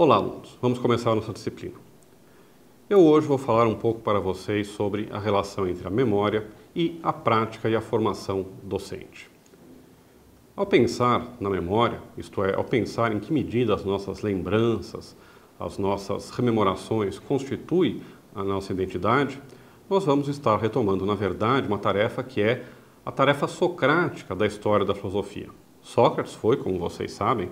Olá, alunos. Vamos começar a nossa disciplina. Eu hoje vou falar um pouco para vocês sobre a relação entre a memória e a prática e a formação docente. Ao pensar na memória, isto é, ao pensar em que medida as nossas lembranças, as nossas rememorações constituem a nossa identidade, nós vamos estar retomando, na verdade, uma tarefa que é a tarefa socrática da história da filosofia. Sócrates foi, como vocês sabem,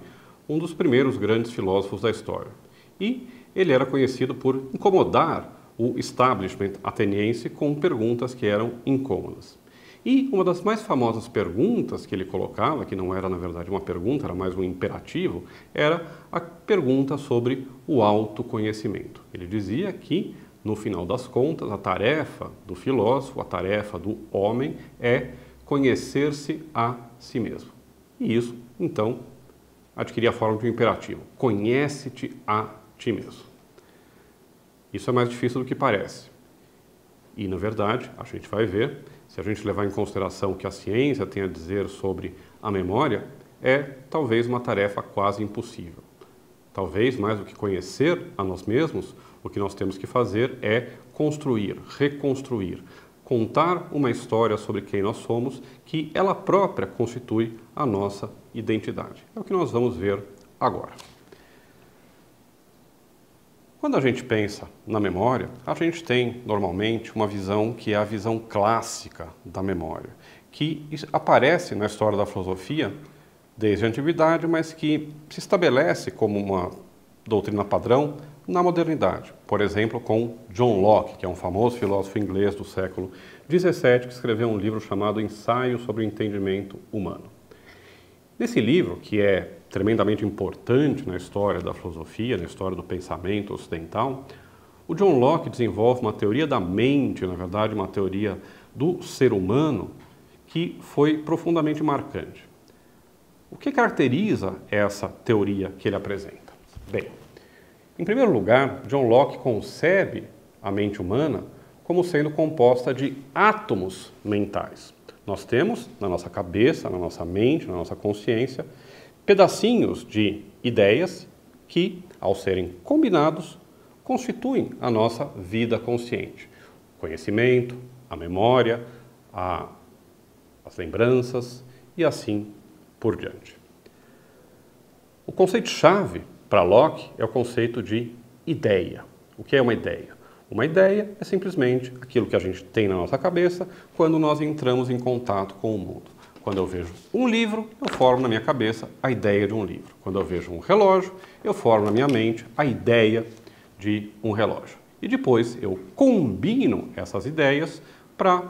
um dos primeiros grandes filósofos da história. E ele era conhecido por incomodar o establishment ateniense com perguntas que eram incômodas. E uma das mais famosas perguntas que ele colocava, que não era na verdade uma pergunta, era mais um imperativo, era a pergunta sobre o autoconhecimento. Ele dizia que, no final das contas, a tarefa do filósofo, a tarefa do homem é conhecer-se a si mesmo. E isso, então, adquiria a forma de um imperativo. Conhece-te a ti mesmo. Isso é mais difícil do que parece. E, na verdade, a gente vai ver, se a gente levar em consideração o que a ciência tem a dizer sobre a memória, é talvez uma tarefa quase impossível. Talvez, mais do que conhecer a nós mesmos, o que nós temos que fazer é construir, reconstruir, contar uma história sobre quem nós somos, que ela própria constitui a nossa identidade. É o que nós vamos ver agora. Quando a gente pensa na memória, a gente tem normalmente uma visão que é a visão clássica da memória, que aparece na história da filosofia desde a antiguidade, mas que se estabelece como uma doutrina padrão na modernidade. Por exemplo, com John Locke, que é um famoso filósofo inglês do século XVII, que escreveu um livro chamado Ensaio sobre o Entendimento Humano. Nesse livro, que é tremendamente importante na história da filosofia, na história do pensamento ocidental, o John Locke desenvolve uma teoria da mente, na verdade, uma teoria do ser humano, que foi profundamente marcante. O que caracteriza essa teoria que ele apresenta? Bem, em primeiro lugar, John Locke concebe a mente humana como sendo composta de átomos mentais. Nós temos na nossa cabeça, na nossa mente, na nossa consciência, pedacinhos de ideias que, ao serem combinados, constituem a nossa vida consciente. O conhecimento, a memória, as lembranças e assim por diante. O conceito-chave para Locke é o conceito de ideia. O que é uma ideia? Uma ideia é simplesmente aquilo que a gente tem na nossa cabeça quando nós entramos em contato com o mundo. Quando eu vejo um livro, eu formo na minha cabeça a ideia de um livro. Quando eu vejo um relógio, eu formo na minha mente a ideia de um relógio. E depois eu combino essas ideias para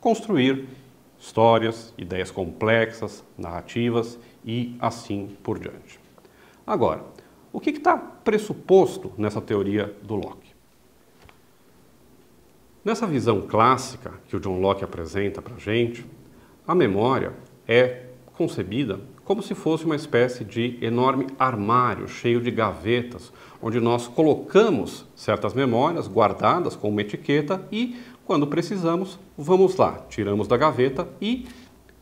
construir histórias, ideias complexas, narrativas e assim por diante. Agora, o que está pressuposto nessa teoria do Locke? Nessa visão clássica que o John Locke apresenta para a gente, a memória é concebida como se fosse uma espécie de enorme armário cheio de gavetas, onde nós colocamos certas memórias guardadas com uma etiqueta e, quando precisamos, vamos lá, tiramos da gaveta e,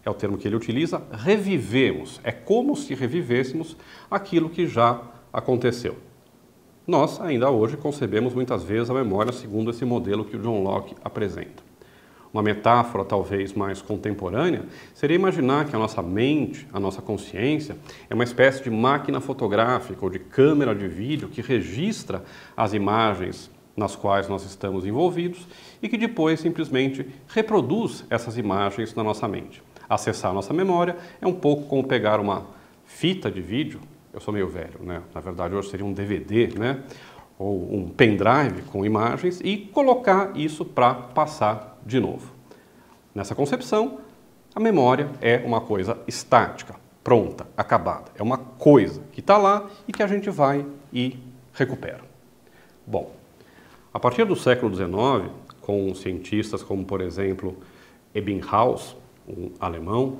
é o termo que ele utiliza, revivemos. É como se revivêssemos aquilo que já aconteceu. Nós, ainda hoje, concebemos muitas vezes a memória segundo esse modelo que o John Locke apresenta. Uma metáfora talvez mais contemporânea seria imaginar que a nossa mente, a nossa consciência, é uma espécie de máquina fotográfica ou de câmera de vídeo que registra as imagens nas quais nós estamos envolvidos e que depois simplesmente reproduz essas imagens na nossa mente. Acessar a nossa memória é um pouco como pegar uma fita de vídeo. Eu sou meio velho, né? Na verdade, hoje seria um DVD, né? Ou um pendrive com imagens e colocar isso para passar de novo. Nessa concepção, a memória é uma coisa estática, pronta, acabada. É uma coisa que está lá e que a gente vai e recupera. Bom, a partir do século XIX, com cientistas como, por exemplo, Ebbinghaus, um alemão,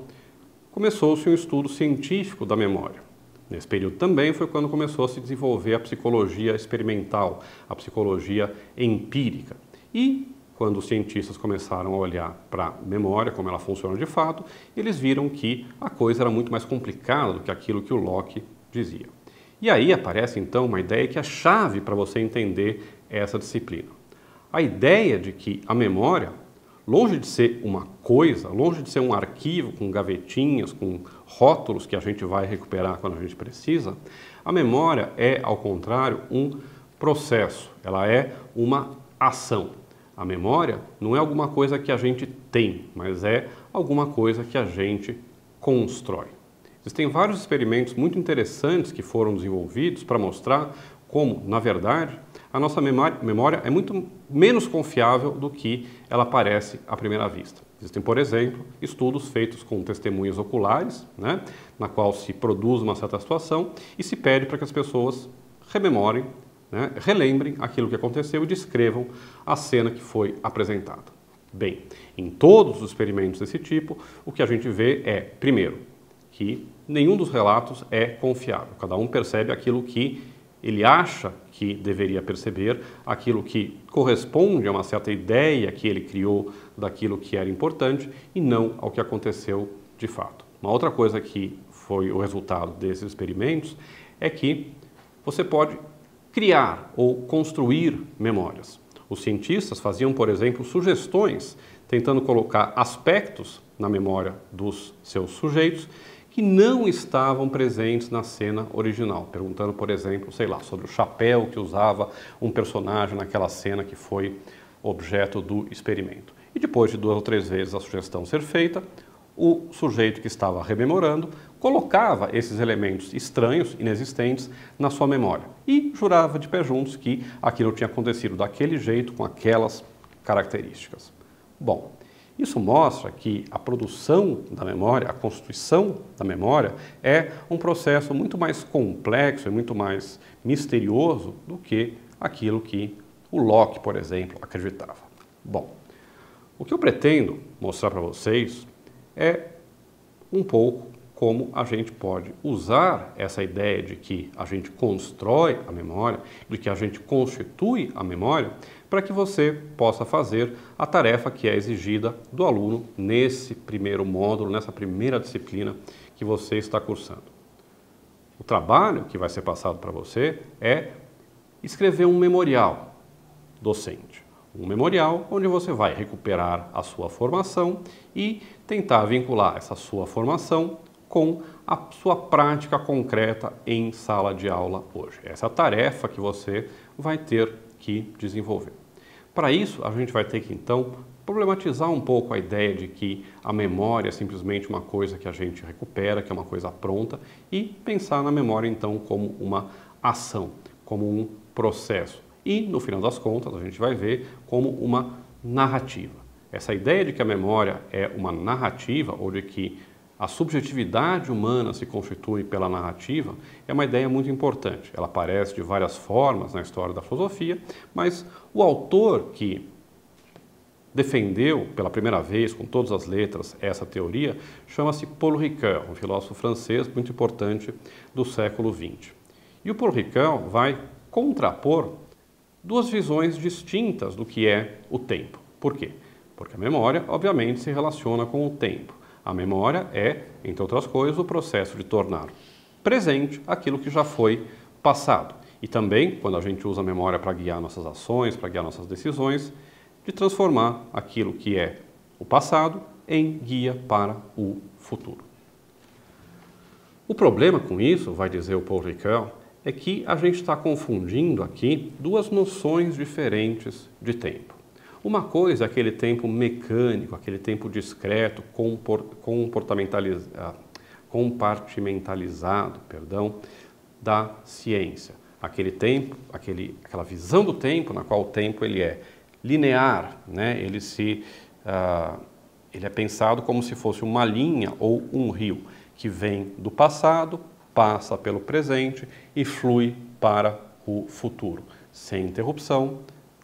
começou-se um estudo científico da memória. Nesse período também foi quando começou a se desenvolver a psicologia experimental, a psicologia empírica. E quando os cientistas começaram a olhar para a memória, como ela funciona de fato, eles viram que a coisa era muito mais complicada do que aquilo que o Locke dizia. E aí aparece então uma ideia que é chave para você entender essa disciplina. A ideia de que a memória, longe de ser uma coisa, longe de ser um arquivo com gavetinhas, com rótulos que a gente vai recuperar quando a gente precisa, a memória é, ao contrário, um processo, ela é uma ação. A memória não é alguma coisa que a gente tem, mas é alguma coisa que a gente constrói. Existem vários experimentos muito interessantes que foram desenvolvidos para mostrar como, na verdade, a nossa memória é muito menos confiável do que ela parece à primeira vista. Existem, por exemplo, estudos feitos com testemunhas oculares, na qual se produz uma certa situação e se pede para que as pessoas rememorem, relembrem aquilo que aconteceu e descrevam a cena que foi apresentada. Bem, em todos os experimentos desse tipo, o que a gente vê é, primeiro, que nenhum dos relatos é confiável. Cada um percebe aquilo que ele acha que deveria perceber, aquilo que corresponde a uma certa ideia que ele criou daquilo que era importante e não ao que aconteceu de fato. Uma outra coisa que foi o resultado desses experimentos é que você pode criar ou construir memórias. Os cientistas faziam, por exemplo, sugestões, tentando colocar aspectos na memória dos seus sujeitos que não estavam presentes na cena original, perguntando, por exemplo, sei lá, sobre o chapéu que usava um personagem naquela cena que foi objeto do experimento. E depois de 2 ou 3 vezes a sugestão ser feita, o sujeito que estava rememorando colocava esses elementos estranhos, inexistentes, na sua memória e jurava de pé juntos que aquilo tinha acontecido daquele jeito, com aquelas características. Bom, isso mostra que a produção da memória, a constituição da memória é um processo muito mais complexo e muito mais misterioso do que aquilo que o Locke, por exemplo, acreditava. Bom, o que eu pretendo mostrar para vocês é um pouco como a gente pode usar essa ideia de que a gente constrói a memória, de que a gente constitui a memória, para que você possa fazer a tarefa que é exigida do aluno nesse primeiro módulo, nessa primeira disciplina que você está cursando. O trabalho que vai ser passado para você é escrever um memorial docente. Um memorial onde você vai recuperar a sua formação e tentar vincular essa sua formação com a sua prática concreta em sala de aula hoje. Essa é a tarefa que você vai ter que desenvolver. Para isso, a gente vai ter que, então, problematizar um pouco a ideia de que a memória é simplesmente uma coisa que a gente recupera, que é uma coisa pronta, e pensar na memória, então, como uma ação, como um processo. E, no final das contas, a gente vai ver como uma narrativa. Essa ideia de que a memória é uma narrativa, ou de que a subjetividade humana se constitui pela narrativa, é uma ideia muito importante. Ela aparece de várias formas na história da filosofia, mas o autor que defendeu pela primeira vez, com todas as letras, essa teoria, chama-se Paul Ricoeur, um filósofo francês muito importante do século XX. E o Paul Ricoeur vai contrapor 2 visões distintas do que é o tempo. Por quê? Porque a memória, obviamente, se relaciona com o tempo. A memória é, entre outras coisas, o processo de tornar presente aquilo que já foi passado. E também, quando a gente usa a memória para guiar nossas ações, para guiar nossas decisões, de transformar aquilo que é o passado em guia para o futuro. O problema com isso, vai dizer o Paul Ricoeur, é que a gente está confundindo aqui 2 noções diferentes de tempo. Uma coisa é aquele tempo mecânico, aquele tempo discreto, compartimentalizado, da ciência. Aquele tempo, aquela visão do tempo na qual o tempo ele é linear, ele é pensado como se fosse uma linha ou um rio que vem do passado, passa pelo presente e flui para o futuro, sem interrupção,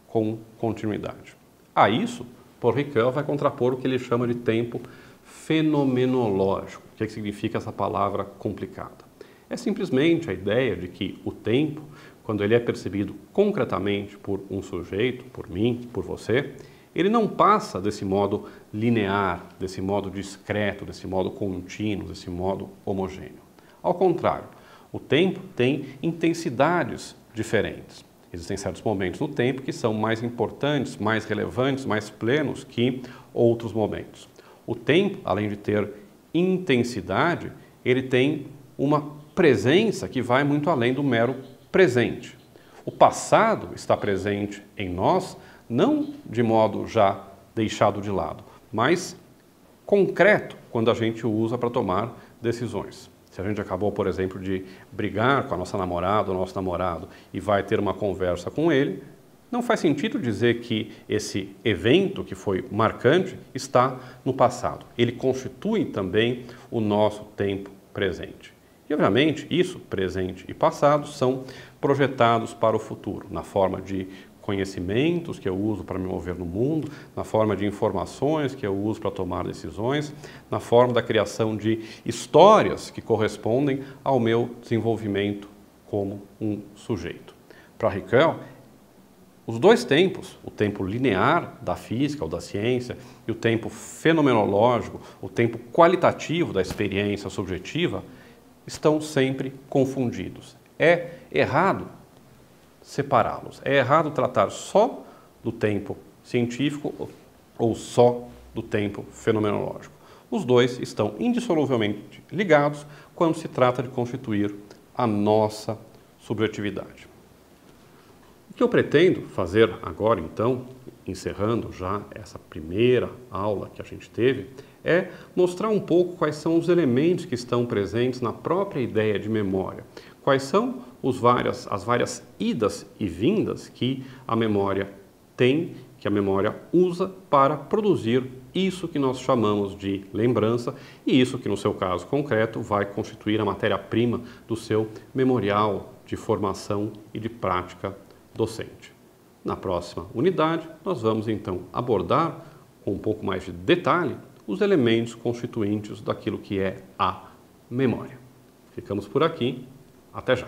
com continuidade. A isso, Paul Ricoeur vai contrapor o que ele chama de tempo fenomenológico. O que significa essa palavra complicada? É simplesmente a ideia de que o tempo, quando ele é percebido concretamente por um sujeito, por mim, por você, ele não passa desse modo linear, desse modo discreto, desse modo contínuo, desse modo homogêneo. Ao contrário, O tempo tem intensidades diferentes. Existem certos momentos no tempo que são mais importantes, mais relevantes, mais plenos que outros momentos. O tempo, além de ter intensidade, ele tem uma presença que vai muito além do mero presente. O passado está presente em nós, não de modo já deixado de lado, mas concreto quando a gente o usa para tomar decisões. Se a gente acabou, por exemplo, de brigar com a nossa namorada ou nosso namorado e vai ter uma conversa com ele, não faz sentido dizer que esse evento que foi marcante está no passado. Ele constitui também o nosso tempo presente. E, obviamente, isso, presente e passado, são projetados para o futuro, na forma de conhecimentos que eu uso para me mover no mundo, na forma de informações que eu uso para tomar decisões, na forma da criação de histórias que correspondem ao meu desenvolvimento como um sujeito. Para Ricoeur, os dois tempos, o tempo linear da física ou da ciência e o tempo fenomenológico, o tempo qualitativo da experiência subjetiva, estão sempre confundidos. É errado separá-los. É errado tratar só do tempo científico ou só do tempo fenomenológico. Os dois estão indissoluvelmente ligados quando se trata de constituir a nossa subjetividade. O que eu pretendo fazer agora, então, encerrando já essa primeira aula que a gente teve, é mostrar um pouco quais são os elementos que estão presentes na própria ideia de memória. Quais são as várias idas e vindas que a memória tem, que a memória usa para produzir isso que nós chamamos de lembrança e isso que, no seu caso concreto, vai constituir a matéria-prima do seu memorial de formação e de prática docente. Na próxima unidade, nós vamos então abordar com um pouco mais de detalhe os elementos constituintes daquilo que é a memória. Ficamos por aqui. Até já!